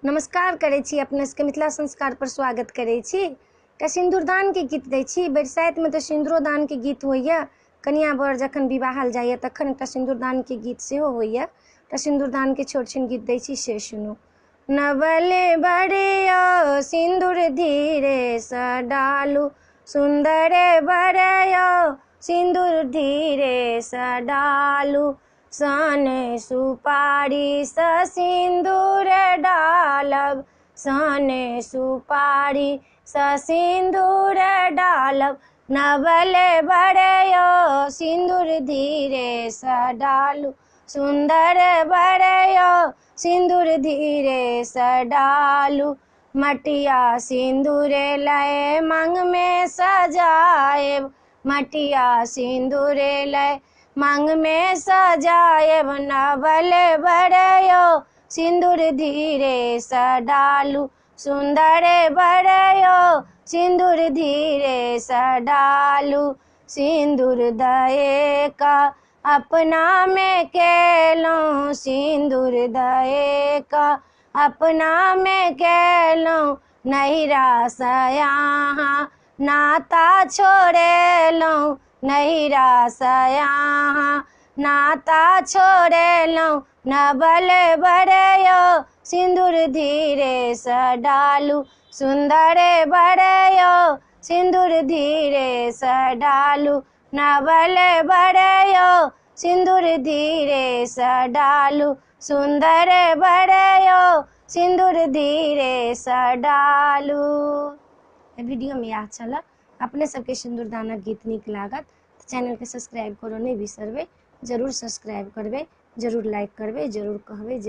नमस्कार करै छी, अपने सबके मिथिला संस्कार पर स्वागत करै छी। एकटा सिन्दूरदान के गीत दै छी। बरसाइत में तऽ सिन्दूरदान के गीत होइए। कनिया बर जखन विवाहल जाइए तखन एकटा सिन्दूरदान के गीत सेहो होइए। एकटा सिन्दूरदान के छोट छिन गीत दै छी, से सुनू। नवले बड़ियो सिन्दूर धीरे सँ डालू, सुन्दर बड़ियो सिन्दूर धीरे सँ डालू, सन सुपारी सँ सिन्दूर डालब, सन सुपारी सँ सिन्दूर डालब, नवले बड़ियो सिन्दूर धीरे सँ डालू, सुन्दर बड़ियो सिन्दूर धीरे सँ डालू, मटिया सिन्दूर लय मांग में सजाएब, मटिया सिन्दूर लय मांग में सजाएब, नवले बड़ियो सिन्दूर धीरे सँ डालू, सुन्दर बड़ियो सिन्दूर धीरे सँ डालू, सिन्दूर दए का अपना में केलहुँ, सिन्दूर दए का अपना में केलहुँ, नहिरा सँ यहाँ नाता छोड़ेलहुँ, नहिरा सँ यहाँ नाता छोड़ेलहुँ, नवले बड़ियो सिन्दूर धीरे सँ डालू, सुन्दर बड़ियो सिन्दूर धीरे सँ डालू, नवले बड़ियो सिन्दूर धीरे सँ डालू, सुन्दर बड़ियो सिन्दूर धीरे सँ डालू। वीडियो में इएह छल। अपने सबके सिन्दूरदानक गीत नीक लागत तऽ चैनल के सब्सक्राइब करऽ नहि बिसरबै। जरूर सब्सक्राइब करबै, जरूर लाइक करबै, जरूर कहबै।